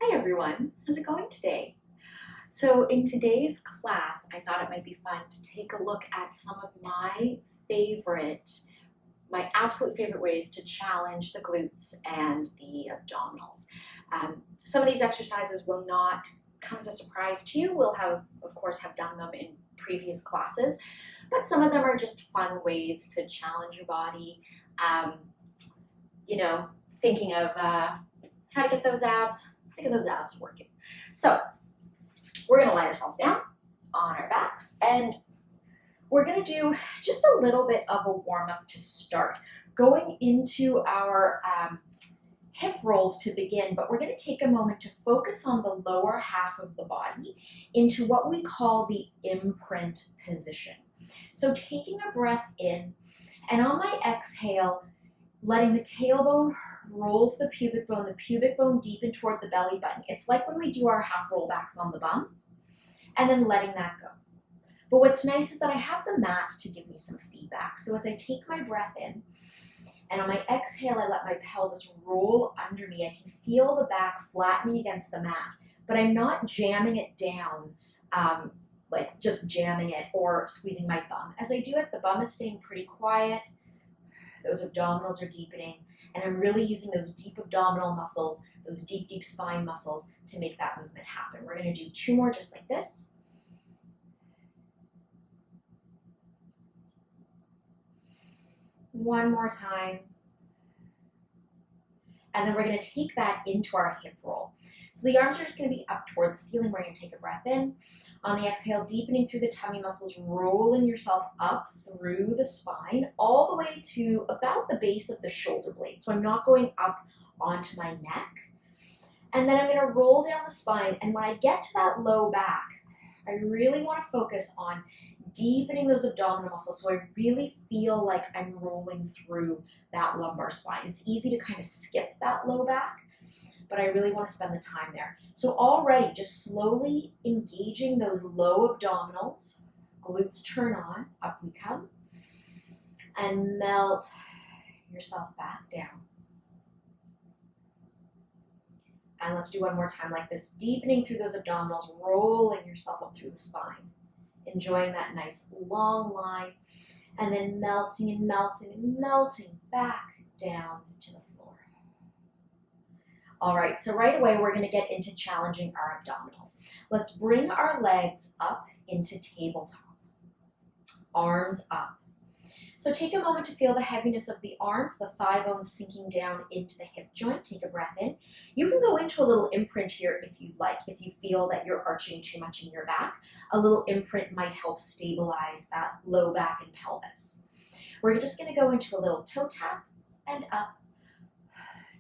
Hi everyone, how's it going today? So in today's class, I thought it might be fun to take a look at some of my absolute favorite ways to challenge the glutes and the abdominals. Some of these exercises will not come as a surprise to you. We'll of course, have done them in previous classes, but some of them are just fun ways to challenge your body. Um, you know, Thinking of how to get those abs working. So we're gonna lie ourselves down on our backs and we're gonna do just a little bit of a warm up to start, going into our hip rolls to begin, but we're gonna take a moment to focus on the lower half of the body into what we call the imprint position. So taking a breath in, and on my exhale, letting the tailbone roll to the pubic bone deepen toward the belly button. It's like when we do our half rollbacks on the bum, and then letting that go. But what's nice is that I have the mat to give me some feedback. So as I take my breath in, and on my exhale, I let my pelvis roll under me. I can feel the back flattening against the mat, but I'm not jamming it down, like just jamming it or squeezing my bum. As I do it, the bum is staying pretty quiet. Those abdominals are deepening, and I'm really using those deep abdominal muscles, those deep spine muscles to make that movement happen. We're gonna do two more just like this. One more time. And then we're gonna take that into our hip roll. So the arms are just gonna be up toward the ceiling. We're gonna take a breath in. On the exhale, deepening through the tummy muscles, rolling yourself up through the spine, all the way to about the base of the shoulder blade. So I'm not going up onto my neck. And then I'm gonna roll down the spine. And when I get to that low back, I really wanna focus on deepening those abdominal muscles so I really feel like I'm rolling through that lumbar spine. It's easy to kind of skip that low back, but I really want to spend the time there. So already just slowly engaging those low abdominals, glutes turn on, up we come, and melt yourself back down. And let's do one more time like this, deepening through those abdominals, rolling yourself up through the spine. Enjoying that nice long line, and then melting and melting and melting back down to the floor. All right, so right away we're gonna get into challenging our abdominals. Let's bring our legs up into tabletop, arms up. So take a moment to feel the heaviness of the arms, the thigh bones sinking down into the hip joint. Take a breath in. You can go into a little imprint here if you like, if you feel that you're arching too much in your back. A little imprint might help stabilize that low back and pelvis. We're just gonna go into a little toe tap and up,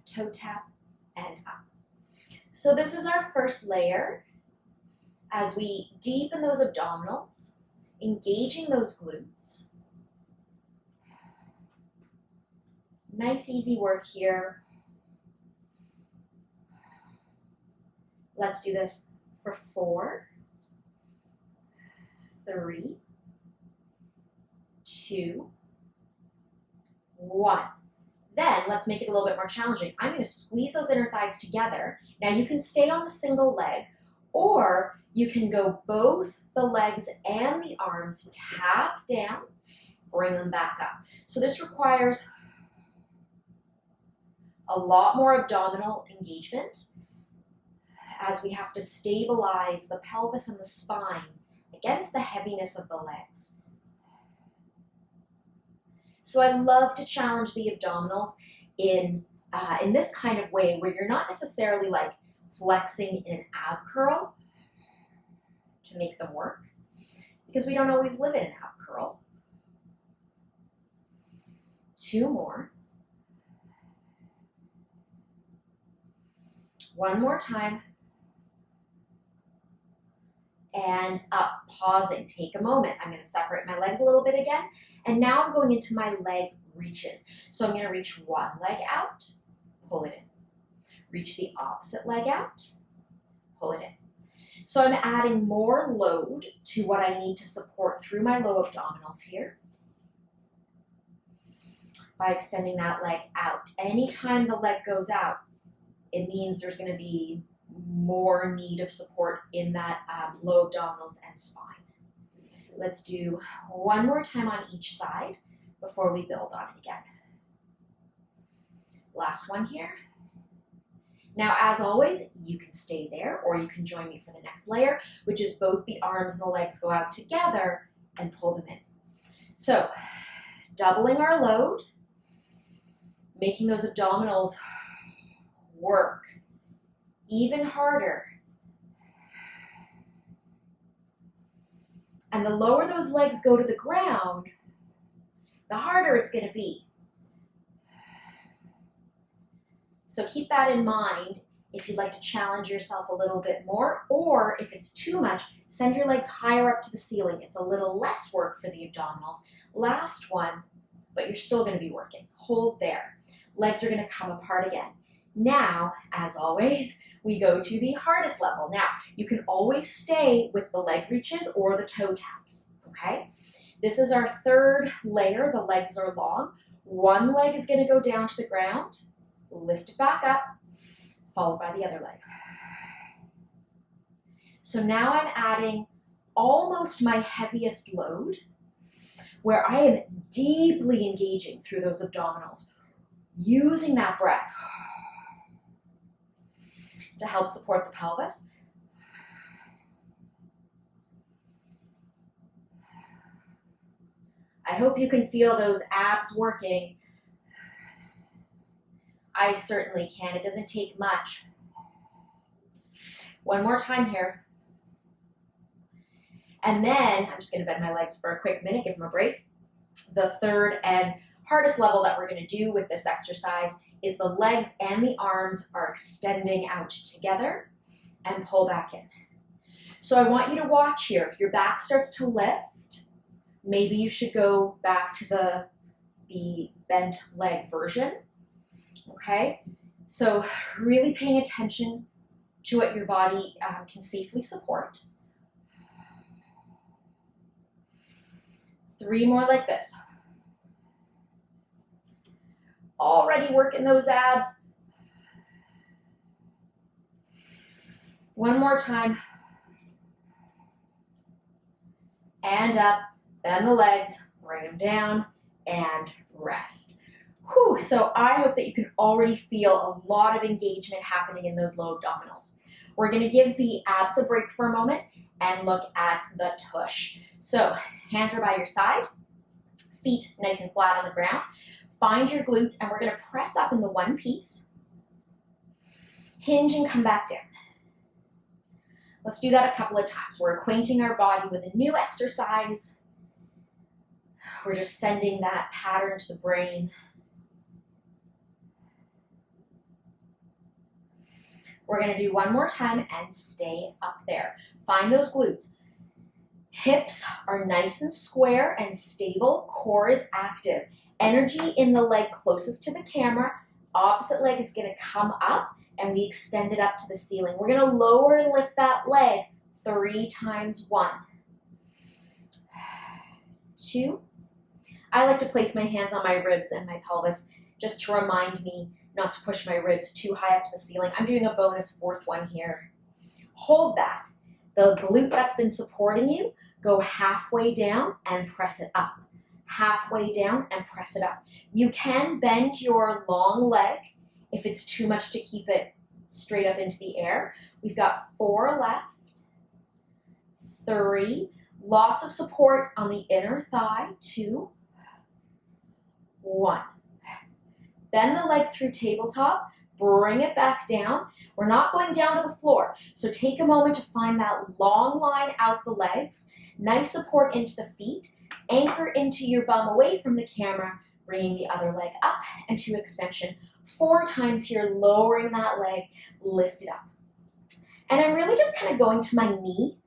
toe tap and up. So this is our first layer as we deepen those abdominals, engaging those glutes. Nice, easy work here. Let's do this for 4, 3, 2, 1. Then let's make it a little bit more challenging. I'm going to squeeze those inner thighs together. Now you can stay on the single leg, or you can go both the legs and the arms, tap down, bring them back up. So this requires a lot more abdominal engagement as we have to stabilize the pelvis and the spine against the heaviness of the legs. So I love to challenge the abdominals in this kind of way where you're not necessarily like flexing in an ab curl to make them work, because we don't always live in an ab curl. 2 more. One more time. And up, pausing, take a moment. I'm gonna separate my legs a little bit again. And now I'm going into my leg reaches. So I'm gonna reach one leg out, pull it in. Reach the opposite leg out, pull it in. So I'm adding more load to what I need to support through my low abdominals here by extending that leg out. Anytime the leg goes out, it means there's gonna be more need of support in that low abdominals and spine. Let's do one more time on each side before we build on it again. Last one here. Now, as always, you can stay there or you can join me for the next layer, which is both the arms and the legs go out together and pull them in. So, doubling our load, making those abdominals work even harder. And the lower those legs go to the ground, the harder it's going to be. So keep that in mind if you'd like to challenge yourself a little bit more, or if it's too much, send your legs higher up to the ceiling. It's a little less work for the abdominals. Last one, but you're still going to be working. Hold there. Legs are going to come apart again. Now, as always, we go to the hardest level. Now, you can always stay with the leg reaches or the toe taps, okay? This is our third layer. The legs are long. One leg is going to go down to the ground, lift it back up, followed by the other leg. So now I'm adding almost my heaviest load, where I am deeply engaging through those abdominals, using that breath to help support the pelvis. I hope you can feel those abs working. I certainly can. It doesn't take much. One more time here. And then I'm just going to bend my legs for a quick minute, give them a break. The third and hardest level that we're going to do with this exercise is the legs and the arms are extending out together and pull back in. So I want you to watch here. If your back starts to lift, maybe you should go back to the bent leg version. Okay? So really paying attention to what your body can safely support. 3 more like this. Already working those abs. One more time. And up, bend the legs, bring them down, and rest. Whew, so I hope that you can already feel a lot of engagement happening in those low abdominals. We're going to give the abs a break for a moment and look at the tush. So hands are by your side, feet nice and flat on the ground. Find your glutes, and we're going to press up in the one piece. Hinge and come back down. Let's do that a couple of times. We're acquainting our body with a new exercise. We're just sending that pattern to the brain. We're going to do one more time and stay up there. Find those glutes. Hips are nice and square and stable. Core is active. Energy in the leg closest to the camera. Opposite leg is going to come up and we extend it up to the ceiling. We're going to lower and lift that leg 3 times. 1, 2. I like to place my hands on my ribs and my pelvis just to remind me not to push my ribs too high up to the ceiling. I'm doing a bonus 4th one here. Hold that. The glute that's been supporting you, go halfway down and press it up. Halfway down and press it up. You can bend your long leg if it's too much to keep it straight up into the air. We've got 4 left. 3. Lots of support on the inner thigh. 2. 1. Bend the leg through tabletop. Bring it back down. We're not going down to the floor. So take a moment to find that long line out the legs. Nice support into the feet. Anchor into your bum away from the camera, bringing the other leg up and to extension. 4 times here, lowering that leg, lift it up. And I'm really just kind of going to my knee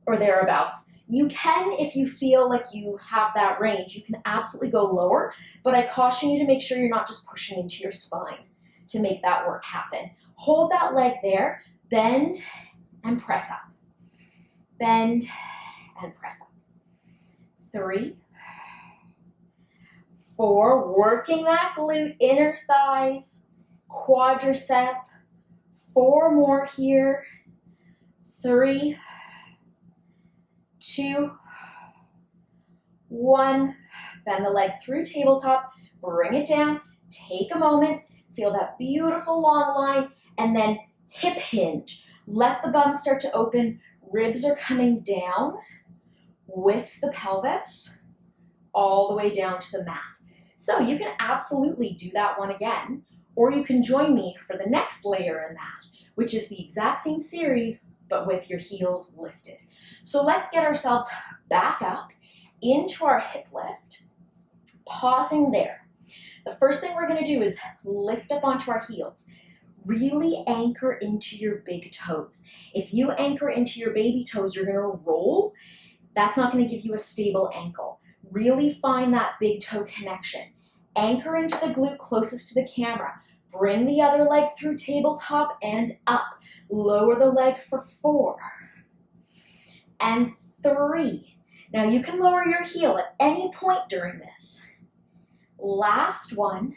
or thereabouts. You can, if you feel like you have that range, you can absolutely go lower, but I caution you to make sure you're not just pushing into your spine to make that work happen. Hold that leg there, bend and press up. Bend and press up. 3, 4, working that glute, inner thighs, quadricep. 4 more here. 3, 2, 1. Bend the leg through tabletop, bring it down, take a moment, feel that beautiful long line, and then hip hinge. Let the bum start to open, ribs are coming down with the pelvis all the way down to the mat. So you can absolutely do that one again, or you can join me for the next layer in that, which is the exact same series, but with your heels lifted. So let's get ourselves back up into our hip lift, pausing there. The first thing we're gonna do is lift up onto our heels. Really anchor into your big toes. If you anchor into your baby toes, you're gonna roll. That's not gonna give you a stable ankle. Really find that big toe connection. Anchor into the glute closest to the camera. Bring the other leg through tabletop and up. Lower the leg for 4 and 3. Now you can lower your heel at any point during this. Last one.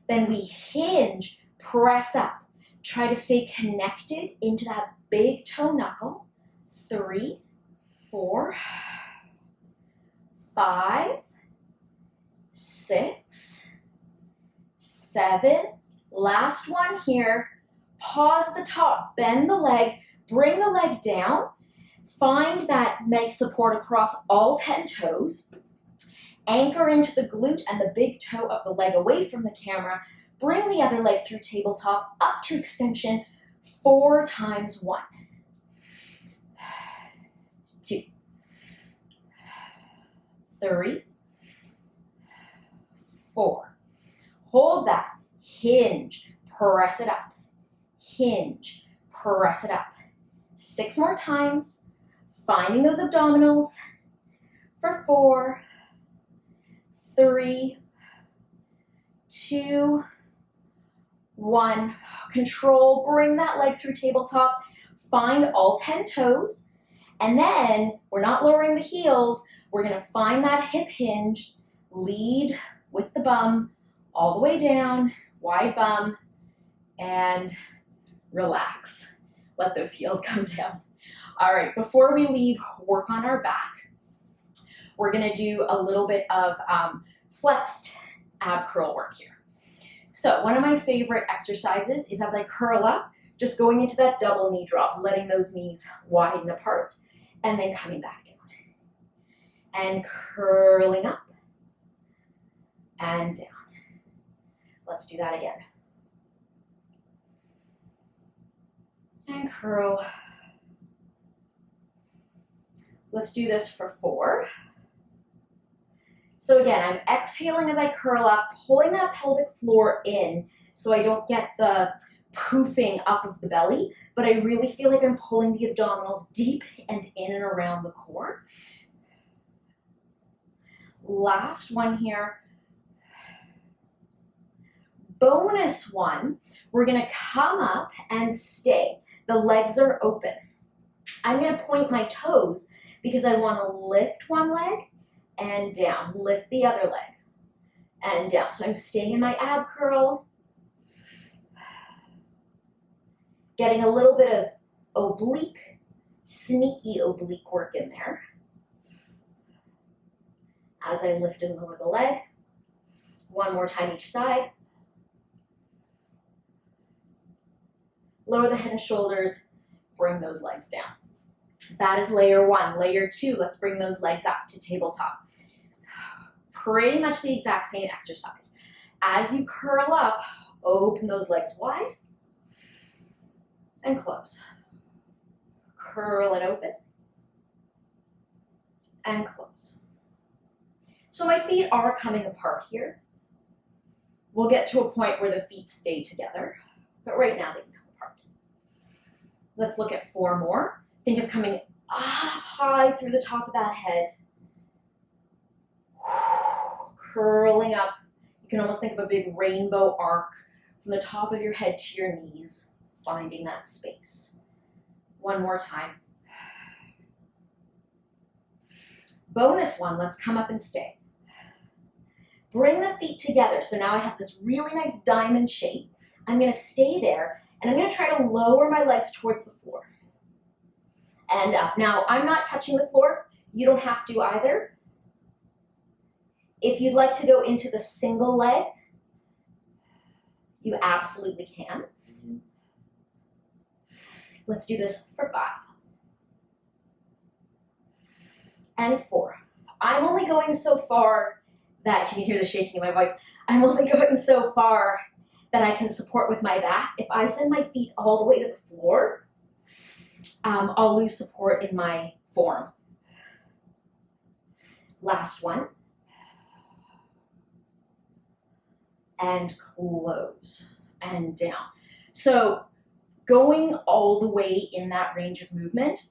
Then we hinge, press up. Try to stay connected into that big toe knuckle. 3, 4, 5, 6, 7. Last one here. Pause at the top, bend the leg, bring the leg down. Find that nice support across all 10 toes. Anchor into the glute and the big toe of the leg away from the camera. Bring the other leg through tabletop up to extension 4 times 1. 2, 3, 4. Hold that. Hinge. Press it up. Hinge. Press it up. 6 more times. Finding those abdominals for 4, 3, 2, 1. Control. Bring that leg through tabletop. Find all 10 toes. And then we're not lowering the heels. We're going to find that hip hinge. Lead with the bum all the way down. Wide bum. And relax. Let those heels come down. All right, before we leave, work on our back. We're gonna do a little bit of flexed ab curl work here. So one of my favorite exercises is as I curl up, just going into that double knee drop, letting those knees widen apart, and then coming back down. And curling up and down. Let's do that again. And curl. Let's do this for 4. So again, I'm exhaling as I curl up, pulling that pelvic floor in so I don't get the poofing up of the belly, but I really feel like I'm pulling the abdominals deep and in and around the core. Last one here. Bonus one, we're gonna come up and stay. The legs are open. I'm gonna point my toes because I wanna lift one leg and down, lift the other leg and down. So I'm staying in my ab curl, getting a little bit of oblique, sneaky oblique work in there. As I lift and lower the leg, one more time each side. Lower the head and shoulders, bring those legs down. That is layer 1. Layer 2, let's bring those legs up to tabletop. Pretty much the exact same exercise. As you curl up, open those legs wide and close. Curl and open and close. So my feet are coming apart here. We'll get to a point where the feet stay together, but right now they can come apart. Let's look at 4 more. Think of coming up high through the top of that head. Curling up. You can almost think of a big rainbow arc from the top of your head to your knees, finding that space. One more time. Bonus one, let's come up and stay. Bring the feet together. So now I have this really nice diamond shape. I'm gonna stay there And I'm gonna try to lower my legs towards the floor. And up. Now, I'm not touching the floor. You don't have to either. If you'd like to go into the single leg, you absolutely can. Let's do this for 5. And 4. I'm only going so far that, can you hear the shaking in my voice? I'm only going so far that I can support with my back. If I send my feet all the way to the floor, I'll lose support in my form. Last one. And close and down. So going all the way in that range of movement,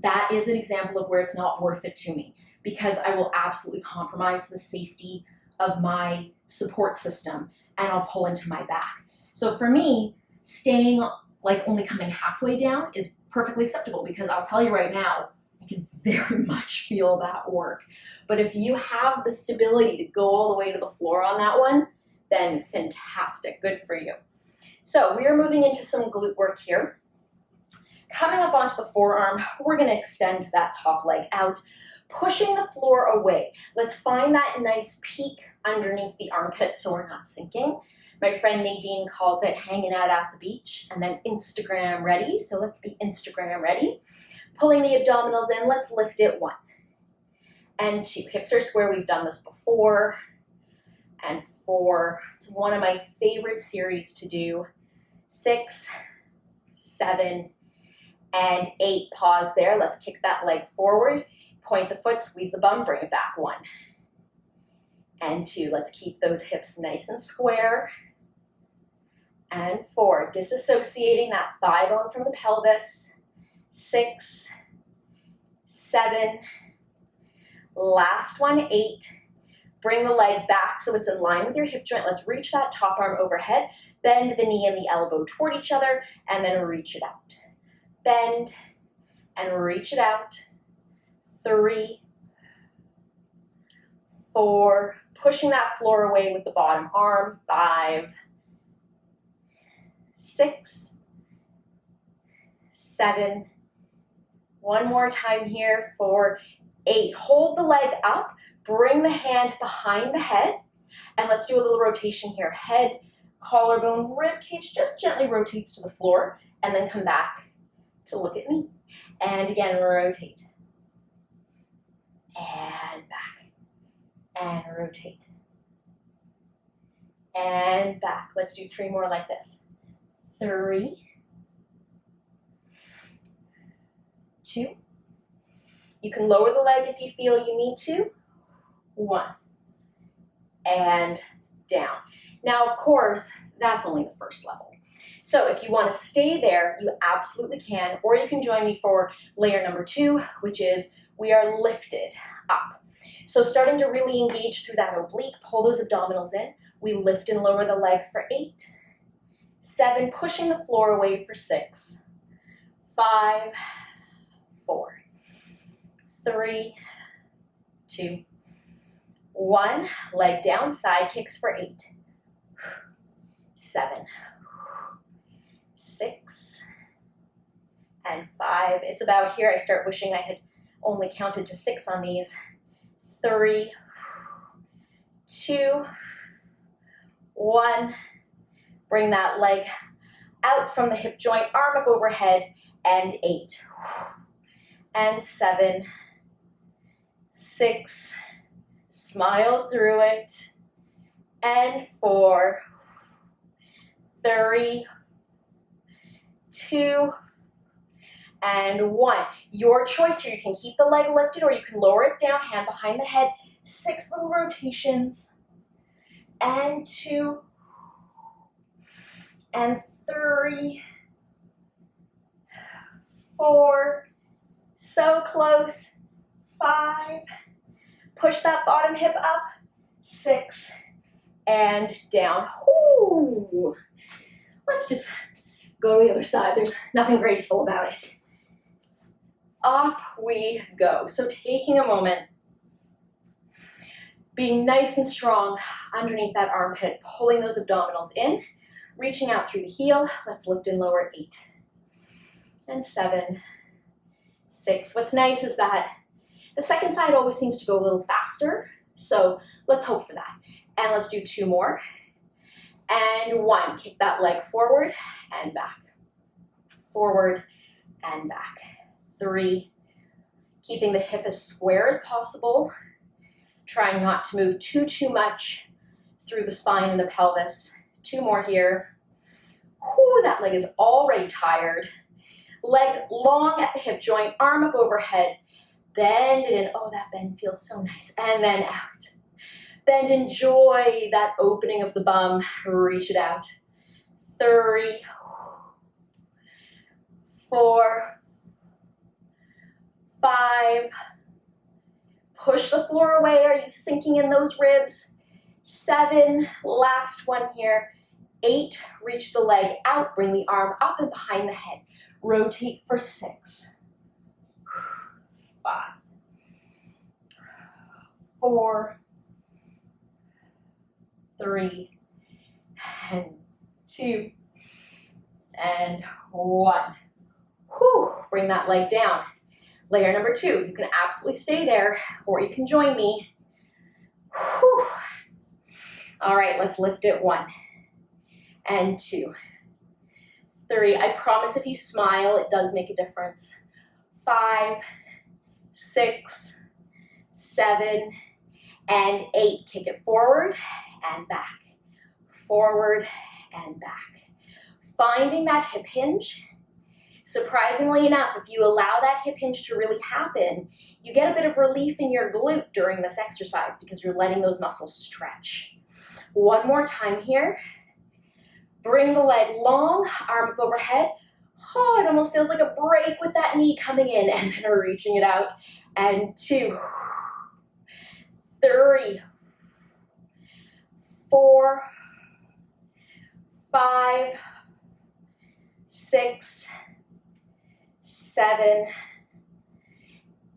that is an example of where it's not worth it to me, because I will absolutely compromise the safety of my support system and I'll pull into my back. So for me, staying like only coming halfway down is perfectly acceptable, because I'll tell you right now, I can very much feel that work. But if you have the stability to go all the way to the floor on that one, then fantastic, good for you. So we are moving into some glute work here. Coming up onto the forearm, we're gonna extend that top leg out, pushing the floor away. Let's find that nice peak underneath the armpit so we're not sinking. My friend Nadine calls it hanging out at the beach, and then Instagram ready. So let's be Instagram ready. Pulling the abdominals in, let's lift it 1 and 2. Hips are square, we've done this before. And 4, it's one of my favorite series to do. 6, 7, and 8, pause there. Let's kick that leg forward, point the foot, squeeze the bum, bring it back. 1 and 2, let's keep those hips nice and square. And 4, disassociating that thigh bone from the pelvis. 6, 7, last one, 8. Bring the leg back so it's in line with your hip joint. Let's reach that top arm overhead, bend the knee and the elbow toward each other, and then reach it out. Bend and reach it out. 3, 4, pushing that floor away with the bottom arm. 5, 6, 7, one more time here for 8. Hold the leg up, bring the hand behind the head, and let's do a little rotation here. Head, collarbone, rib cage just gently rotates to the floor, and then come back to look at me. And again, rotate. And back. And rotate. And back. Let's do 3 more like this. 3, 2. You can lower the leg if you feel you need to. 1 and down. Now, of course, that's only the first level. So if you want to stay there, you absolutely can, or you can join me for layer number 2, which is we are lifted up. So starting to really engage through that oblique, pull those abdominals in. We lift and lower the leg for 8, 7, pushing the floor away for 6, 5, 4, 3, 2, 1, leg down, side kicks for 8, 7, 6, and 5. It's about here I start wishing I had only counted to 6 on these. 3, 2, 1. Bring that leg out from the hip joint, arm up overhead, and 8, and 7, 6, smile through it, and 4, 3, 2, and 1. Your choice here. You can keep the leg lifted or you can lower it down, hand behind the head. 6 little rotations, and 2, and 3, 4, so close, 5, push that bottom hip up, 6, and down. Ooh. Let's just go to the other side. There's nothing graceful about it. Off we go. So taking a moment, being nice and strong underneath that armpit, pulling those abdominals in, Reaching out through the heel. Let's lift and lower. 8 and 7, 6. What's nice is that the second side always seems to go a little faster, so let's hope for that. And let's do 2 more. And 1. Kick that leg forward and back. Forward and back. 3. Keeping the hip as square as possible. Trying not to move too much through the spine and the pelvis. 2 more here. Whew, that leg is already tired. Leg long at the hip joint, arm up overhead. Bend it in. Oh, that bend feels so nice. And then out. Bend, enjoy that opening of the bum. Reach it out. 3, 4, 5. Push the floor away. Are you sinking in those ribs? 7. Last one here. 8. Reach the leg out. Bring the arm up and behind the head. Rotate for 6. 5. 4. 3. And 2. And 1. Whew. Bring that leg down. Layer number 2. You can absolutely stay there, or you can join me. Whew. All right, let's lift it. 1 and 2. 3. I promise if you smile, it does make a difference. 5, 6, 7, and 8. Kick it forward and back. Forward and back. Finding that hip hinge. Surprisingly enough, if you allow that hip hinge to really happen, you get a bit of relief in your glute during this exercise because you're letting those muscles stretch. 1 more time here. Bring the leg long, arm up overhead. Oh, it almost feels like a break with that knee coming in, and then reaching it out. And 2, 3, 4, 5, 6, 7,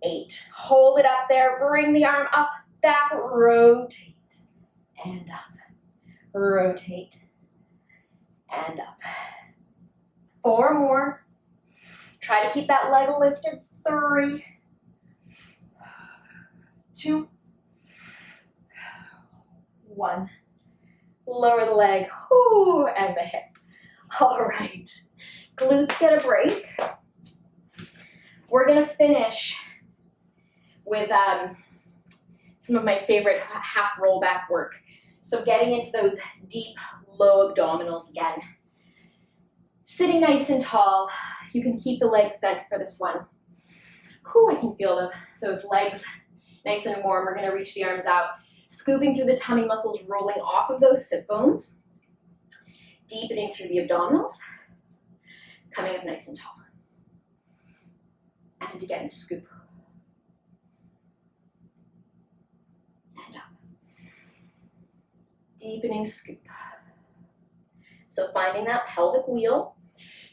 8. Hold it up there. Bring the arm up, back, rotate, and up. Rotate, and up. 4 more. Try to keep that leg lifted. 3, 2, 1. Lower the leg, whoo, and the hip. All right, glutes get a break. We're gonna finish with some of my favorite half rollback work. So getting into those deep, low abdominals again. Sitting nice and tall. You can keep the legs bent for this one. Whew, I can feel those legs nice and warm. We're gonna reach the arms out, scooping through the tummy muscles, rolling off of those sit bones, deepening through the abdominals, coming up nice and tall. And again, scoop. And up. Deepening scoop. So finding that pelvic wheel.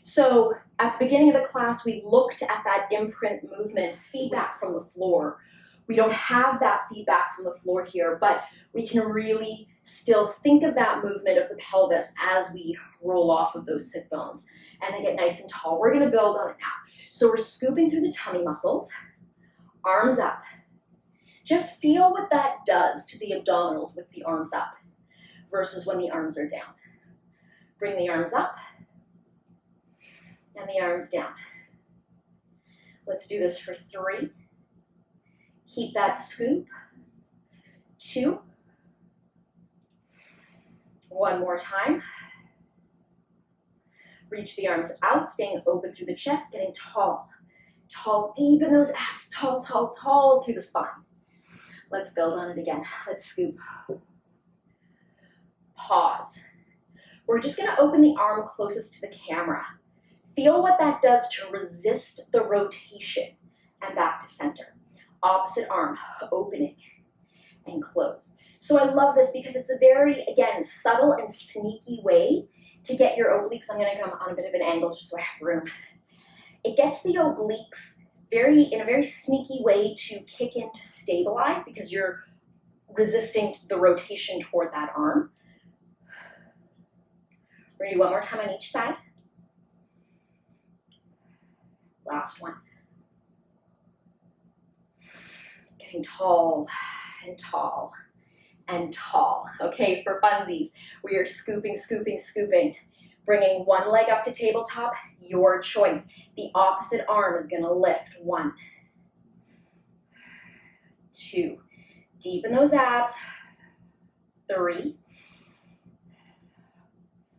So at the beginning of the class, we looked at that imprint movement, feedback from the floor. We don't have that feedback from the floor here, but we can really still think of that movement of the pelvis as we roll off of those sit bones and they get nice and tall. We're gonna build on it now. So we're scooping through the tummy muscles, arms up. Just feel what that does to the abdominals with the arms up versus when the arms are down. Bring the arms up and the arms down. Let's do this for 3. Keep that scoop. 2. 1 more time. Reach the arms out, staying open through the chest, getting tall. Tall, deep in those abs. Tall, tall, tall through the spine. Let's build on it again. Let's scoop. Pause. We're just gonna open the arm closest to the camera. Feel what that does to resist the rotation and back to center. Opposite arm, opening and close. So I love this because it's a very, again, subtle and sneaky way to get your obliques. I'm gonna come on a bit of an angle just so I have room. It gets the obliques in a very sneaky way to kick in to stabilize because you're resisting the rotation toward that arm. We're gonna do one more time on each side. Last one. Getting tall and tall and tall. Okay, for funsies, we are scooping, scooping, scooping. Bringing one leg up to tabletop, your choice. The opposite arm is gonna lift. 1, 2. Deepen those abs. 3,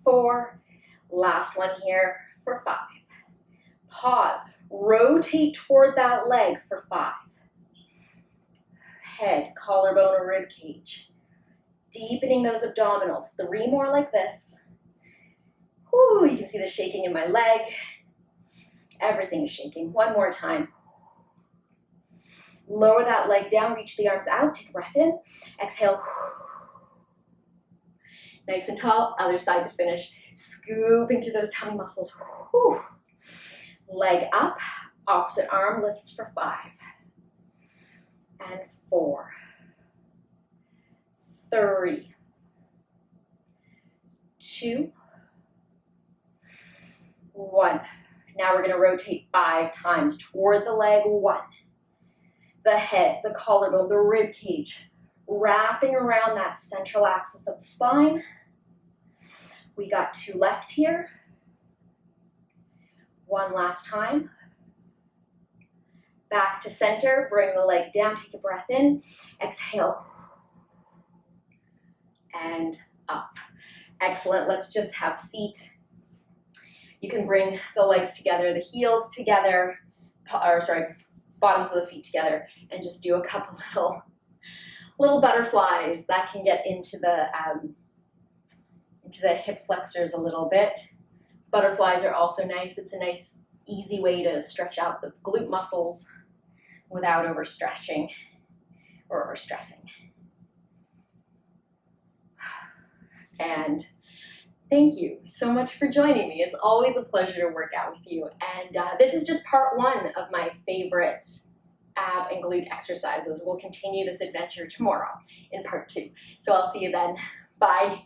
4. Last one here for 5. Pause. Rotate toward that leg for 5. Head, collarbone, or rib cage. Deepening those abdominals. 3 more like this. Whew, you can see the shaking in my leg. Everything is shaking. 1 more time. Lower that leg down, reach the arms out, take a breath in. Exhale. Nice and tall, other side to finish. Scooping through those tummy muscles. Whew. Leg up, opposite arm lifts for 5. And 4. 3. 2. 1. Now we're going to rotate 5 times toward the leg. 1. The head, the collarbone, the rib cage, wrapping around that central axis of the spine. We got 2 left here. 1 last time. Back to center, bring the leg down, take a breath in. Exhale. And up. Excellent, let's just have a seat. You can bring the legs together, the heels together, bottoms of the feet together, and just do a couple little butterflies. That can get into the hip flexors a little bit. Butterflies are also nice. It's a nice, easy way to stretch out the glute muscles without overstretching or overstressing. And thank you so much for joining me. It's always a pleasure to work out with you. And this is just part 1 of my favorite ab and glute exercises. We'll continue this adventure tomorrow in part 2. So I'll see you then. Bye.